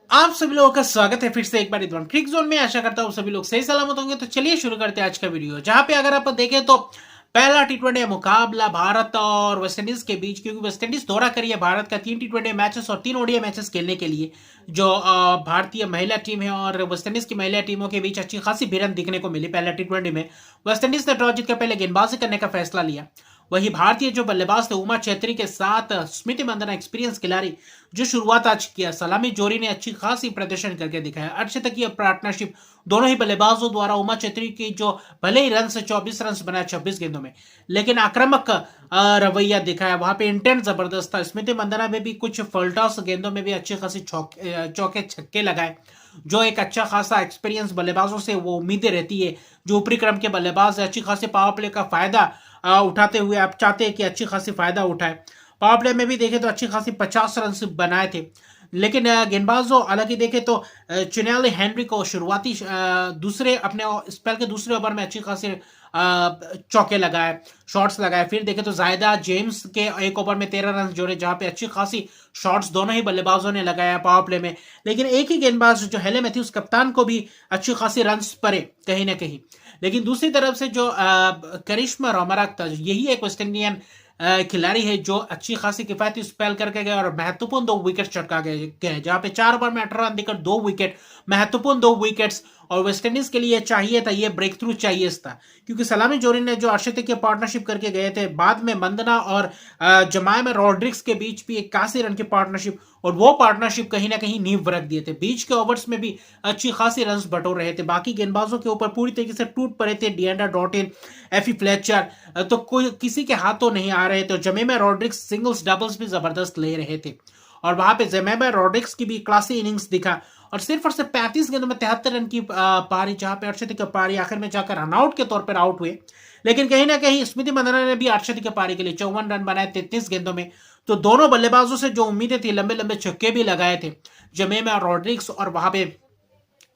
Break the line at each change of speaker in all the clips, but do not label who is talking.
आप सभी लोगों का स्वागत है फिर से एक बार इधर क्रिक जोन में। आशा करता हूँ सभी लोग सही सलामत होंगे। तो चलिए शुरू करते हैं आज का वीडियो, जहां पे अगर आप देखें तो पहला टी20 मुकाबला भारत और वेस्टइंडीज के बीच, क्योंकि वेस्टइंडीज दौरा करी है भारत का 3 टी20 मैचेस और 3 ओडीआई मैचेस खेलने के लिए। जो भारतीय महिला टीम है और वेस्टइंडीज की महिला टीमों के बीच अच्छी खासी भिड़ंत दिखने को मिली। पहला टी20 में वेस्टइंडीज ने टॉस जीतकर पहले गेंदबाजी करने का फैसला लिया। वही भारतीय जो बल्लेबाज थे उमा चेत्री के साथ स्मृति मंदाना एक्सपीरियंस खिलाड़ी जो शुरुआत आज किया। सलामी जोरी ने अच्छी खासी प्रदर्शन करके दिखाया। अर्धशतकीय पार्टनरशिप दोनों ही बल्लेबाजों द्वारा। उमा चेत्री की जो भले ही रन से 24 रन बनाया 26 गेंदों में, लेकिन आक्रामक रवैया दिखाया। वहां पे इंटेंट जबरदस्त था। स्मृति मंदाना में भी कुछ फलटॉस गेंदों में भी अच्छी खासी चौके छक्के लगाए। जो एक अच्छा खासा एक्सपीरियंस बल्लेबाजों से वो उम्मीदें रहती है। जो ऊपरी क्रम के बल्लेबाज है, अच्छी खासी पावर प्ले का फायदा उठाते हुए आप चाहते हैं कि अच्छी खासी फायदा उठाए। पावर प्ले में भी देखे तो अच्छी खासी 50 रन बनाए थे। लेकिन गेंदबाजों हालांकि देखे तो चिनेली हेनरी को शुरुआती दूसरे अपने स्पेल के दूसरे ओवर में अच्छी खासी चौके लगाए, शॉट्स लगाए। फिर देखे तो जायदा जेम्स के एक ओवर में 13 रन जोड़े, जहां पे अच्छी खासी शॉट्स दोनों ही बल्लेबाजों ने लगाया पावर प्ले में। लेकिन एक ही गेंदबाज जो हेले मैथ्यूज कप्तान को भी अच्छी खासी रन पड़े कहीं ना कहीं। लेकिन दूसरी तरफ से जो करिश्मा रोमारक था, यही एक वेस्ट इंडियन खिलाड़ी है जो अच्छी खासी किफायती स्पेल करके गए और महत्वपूर्ण 2 विकेट चटका गए, जहां पे 4 ओवर में 18 रन देकर 2 विकेट, महत्वपूर्ण 2 विकेट्स। और वेस्टइंडीज के लिए चाहिए था, ये ब्रेक थ्रू चाहिए था, क्योंकि सलामी जोरी ने जो अर्धशतकीय पार्टनरशिप करके गए थे। बाद में मंदना और जमायमा रॉड्रिक्स के बीच भी 81 रन की पार्टनरशिप, और वो पार्टनरशिप कहीं ना कहीं नींव रख दिए थे। बीच के ओवर्स में भी अच्छी खासी रन बटोर रहे थे। बाकी गेंदबाजों के ऊपर पूरी तरीके से टूट पड़े थे। डिएंड्रा डॉटिन, एफी फ्लेचर तो कोई किसी के हाथों नहीं आ रहे थे। जमेमा रॉड्रिक्स सिंगल्स डबल्स भी जबरदस्त ले रहे थे। और वहां पे जमेमा रॉड्रिक्स की भी क्लासी इनिंग्स दिखा, और सिर्फ 35 गेंदों में 73 रन की पारी, जहां पे अर्धशतकीय पारी आखिर में जाकर रनआउट के तौर पर आउट हुए। लेकिन कहीं ना कहीं स्मृति मंदाना ने भी अर्धशतकीय पारी के लिए 54 रन बनाए 33 गेंदों में। तो दोनों बल्लेबाजों से जो उम्मीदें थी, लंबे लंबे छक्के भी लगाए थे जमेमा रॉड्रिक्स, और वहां पे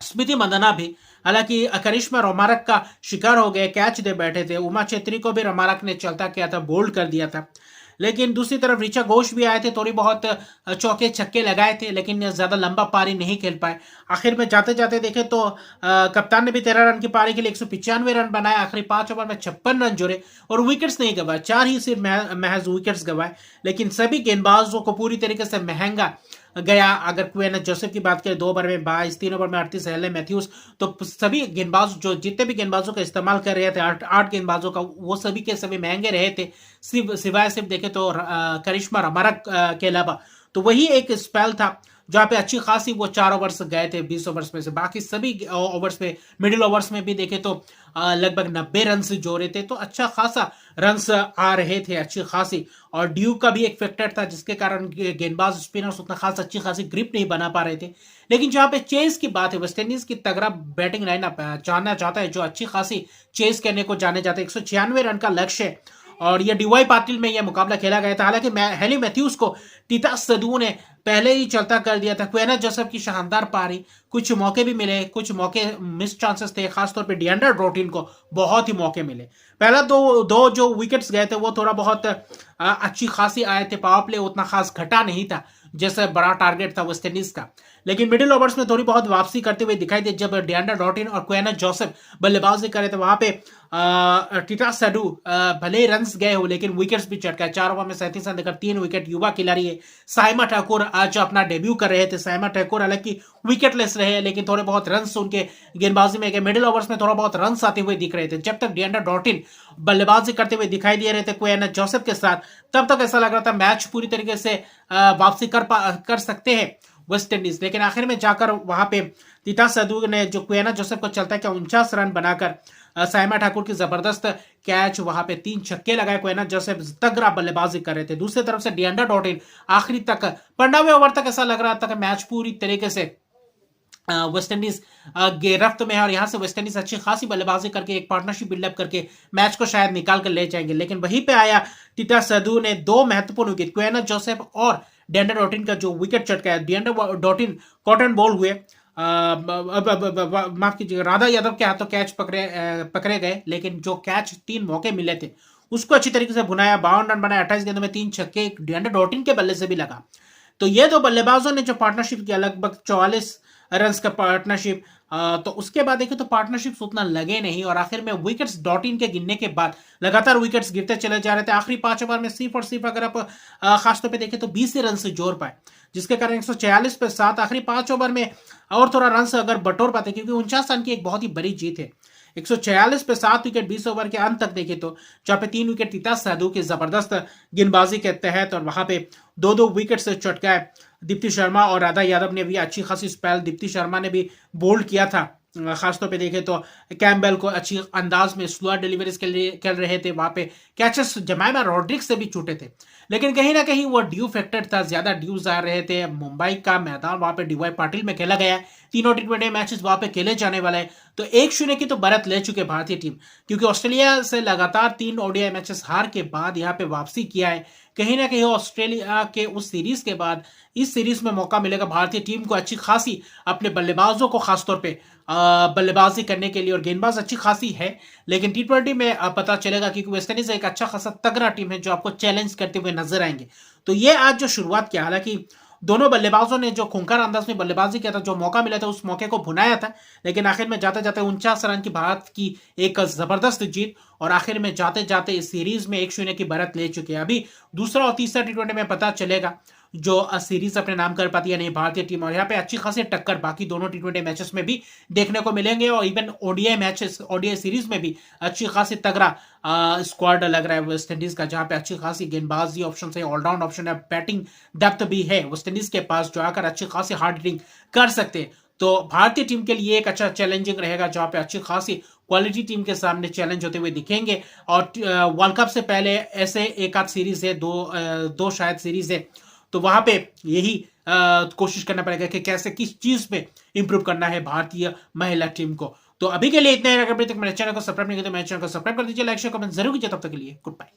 स्मृति मंदाना भी। हालांकि करिश्मा रोमारक का शिकार हो गए, कैच दे बैठे थे। उमा चेत्री को भी रोमारक ने चलता किया था, बोल्ड कर दिया था। लेकिन दूसरी तरफ ऋचा घोष भी आए थे, थोड़ी बहुत चौके छक्के लगाए थे, लेकिन ज्यादा लंबा पारी नहीं खेल पाए। आखिर में जाते जाते देखे तो कप्तान ने भी 13 रन की पारी के लिए 195 रन बनाए। आखिरी 5 ओवर में 56 रन जोड़े और विकेट्स नहीं गवाए, 4 ही सिर्फ महज विकेट्स गवाए। लेकिन सभी गेंदबाजों को पूरी तरीके से महंगा गया। अगर क्वेना जोसेफ की बात करें, 2 ओवर में 22, 3 ओवर में 38, हेले मैथ्यूज, तो सभी गेंदबाज जो जितने भी गेंदबाजों का इस्तेमाल कर रहे थे, 8 गेंदबाजों का, वो सभी के सभी महंगे रहे थे। सिवाय सिर्फ देखे तो करिश्मा रमारक के अलावा। तो वही एक स्पेल था जहां पे अच्छी खासी वो 4 ओवर्स गए थे 20 ओवर्स में से। बाकी सभी ओवर्स में, मिडिल ओवर्स में भी देखे तो लगभग 90 रन जोड़े थे। तो अच्छा खासा रन आ रहे थे, अच्छी खासी। और ड्यू का भी एक फैक्टर था, जिसके कारण गेंदबाज स्पिनर्स उतना खास अच्छी खासी ग्रिप नहीं बना पा रहे थे। लेकिन जहां पे चेस की बात है, वेस्टइंडीज की तगड़ा बैटिंग लाइनअप जानना चाहता है, जो अच्छी खासी चेस करने को जाने जाते हैं। 196 रन का लक्ष्य है, और ये डीवाई पाटिल में यह मुकाबला खेला गया था। हालांकि हेली मैथ्यूज को टीटा सदू ने पहले ही चलता कर दिया था। क्वेना जोसेफ की शानदार पारी, कुछ मौके भी मिले, कुछ मौके मिस चांसेस थे। खासतौर पे डिएंड्रा डॉटिन को बहुत ही मौके मिले। पहला दो जो विकेट्स गए थे वो थोड़ा बहुत अच्छी खासी आए थे। पावर प्ले उतना खास घटा नहीं था जैसे बड़ा टारगेट था वेस्ट इंडीज का। लेकिन मिडिल ओवर्स में थोड़ी बहुत वापसी करते हुए दिखाई दी, जब डिएंड्रा डॉटिन और क्वेना जोसेफ बल्लेबाजी करे थे। वहां पे टीटा सडू भले ही रन गए हो, लेकिन विकेट्स भी चटका। 4 ओवर में 37 रन देकर 3 विकेट। युवा खिलाड़ी है साइमा ठाकुर, आज अपना डेब्यू कर रहे थे। साइमा ठाकुर हालांकि विकेटलेस रहे, लेकिन थोड़े बहुत रन उनके गेंदबाजी में गए। मिडिल ओवर्स में थोड़ा बहुत रन आते हुए दिख रहे थे। जब तक डिएंड्रा डॉटिन बल्लेबाजी करते हुए दिखाई दे रहे थे क्वेना जोसेफ के साथ, तब तक ऐसा लग रहा था मैच पूरी तरीके से वापसी कर सकते हैं वेस्ट इंडीज। लेकिन आखिर में जाकर वहां पे टीटा सदू ने जो क्वेना जोसेफ को चलता है 49 रन बनाकर साइमा ठाकुर की जबरदस्त कैच, वहां पे 3 छक्के लगाए। क्वेना जोसेफ तगड़ा बल्लेबाजी कर रहे थे। दूसरी तरफ से डिएंड्रा डॉटिन आखिरी तक 15वें ओवर तक ऐसा लग रहा था कि मैच पूरी तरीके से वेस्ट इंडीज गिरफ्त में है, और यहां से वेस्ट इंडीज अच्छी खासी बल्लेबाजी करके एक पार्टनरशिप बिल्डअप करके मैच को शायद निकाल कर ले जाएंगे। लेकिन वहीं पे आया टीटा सदू ने 2 महत्वपूर्ण विकेट, क्वेना जोसेफ और डिएंड्रा डॉटिन का जो विकेट चटकाया। डिएंड्रा डॉटिन कॉटन बॉल हुए, माफ कीजिएगा, राधा यादव के हाथों कैच पकड़े गए। लेकिन जो कैच 3 मौके मिले थे उसको अच्छी तरीके से भुनाया। 52 रन बनाए, 28 गेंदों में 3 छक्के, डिएंड्रा डॉटिन के बल्ले से भी लगा। तो ये दो बल्लेबाजों ने जो पार्टनरशिप किया, लगभग 44 रन का पार्टनरशिप, तो उसके बाद देखें तो पार्टनरशिप्स उतना लगे नहीं, और आखिर में विकेट्स डॉट इन के गिनने के बाद लगातार विकेट्स गिरते चले जा रहे थे। आखिरी 5 ओवर में सिर्फ और सिर्फ अगर आप खासतौर पे देखें तो 20 रन से जोड़ पाए, जिसके कारण 146 पे 7 आखिरी 5 ओवर में और थोड़ा रन से अगर बटोर पाते, क्योंकि 49 रन की एक बहुत ही बड़ी जीत है। 146 पे 7 विकेट 20 ओवर के अंत तक देखे तो जहां पे 3 विकेट तीता साधु की जबरदस्त गेंदबाजी के तहत, और वहां पे दो विकेट से चटकाए दीप्ति शर्मा और राधा यादव ने भी अच्छी खासी स्पेल, दीप्ति शर्मा ने भी बोल्ड किया था। खासतौर पे देखे तो कैम्बेल को अच्छी अंदाज में स्लोअर डिलीवरीज के लिए कर रहे थे, वहां पे कैचेस जमाइमा रॉड्रिक्स से भी छूटे थे, लेकिन कहीं ना कहीं वो ड्यू फैक्टर था, ज्यादा ड्यूज आ रहे थे। मुंबई का मैदान वहां पे डीवाई पाटिल में खेला गया है, तीनों टी20 मैचेस वहां पे खेले जाने वाले हैं, तो 1-0 की तो बढ़त ले चुके भारतीय टीम, क्योंकि ऑस्ट्रेलिया से लगातार 3 ओडीआई मैचेस हार के बाद यहाँ पे वापसी किया है। कहीं ना कहीं ऑस्ट्रेलिया के उस सीरीज के बाद इस सीरीज में मौका मिलेगा भारतीय टीम को अच्छी खासी अपने बल्लेबाजों को खासतौर पे बल्लेबाजी करने के लिए, और गेंदबाज अच्छी खासी है, लेकिन टी20 में पता चलेगा, क्योंकि वेस्टइंडीज एक अच्छा खासा तगड़ा टीम है जो आपको चैलेंज करते हुए नजर आएंगे। तो ये आज जो शुरुआत किया, हालांकि दोनों बल्लेबाजों ने जो खूंखार अंदाज में बल्लेबाजी किया था, जो मौका मिला था उस मौके को भुनाया था, लेकिन आखिर में जाते जाते 49 रन की भारत की एक जबरदस्त जीत, और आखिर में जाते जाते इस सीरीज में 1-0 की बढ़त ले चुके हैं। अभी दूसरा और तीसरा टी20 में पता चलेगा जो सीरीज अपने नाम कर पाती है नहीं भारतीय टीम, और यहाँ पे अच्छी खासी टक्कर बाकी दोनों टी20 मैचेस में भी देखने को मिलेंगे, और even ODI matches, ODI series में भी अच्छी खासी तगड़ा स्क्वाड लग रहा है वेस्ट इंडीज का, जहां पे अच्छी खासी गेंदबाजी ऑप्शन है, ऑलराउंड ऑप्शन है, बैटिंग डेप्थ भी है वेस्ट इंडीज के पास, जो आकर अच्छी खासी हार्ड हिटिंग कर सकते हैं। तो भारतीय टीम के लिए एक अच्छा चैलेंजिंग रहेगा, जहां पे अच्छी खासी क्वालिटी टीम के सामने चैलेंज होते हुए दिखेंगे। और वर्ल्ड कप से पहले ऐसे एक आध सीरीज है, दो शायद सीरीज है, तो वहां पे यही कोशिश करना पड़ेगा कि कैसे किस चीज पे इंप्रूव करना है भारतीय महिला टीम को। तो अभी के लिए इतना ही। अगर अभी तक मेरे चैनल को सब्सक्राइब नहीं किया तो मेरे चैनल को सब्सक्राइब कर दीजिए, लाइक शेयर कमेंट जरूर कीजिए। तब तक के लिए गुड बाय।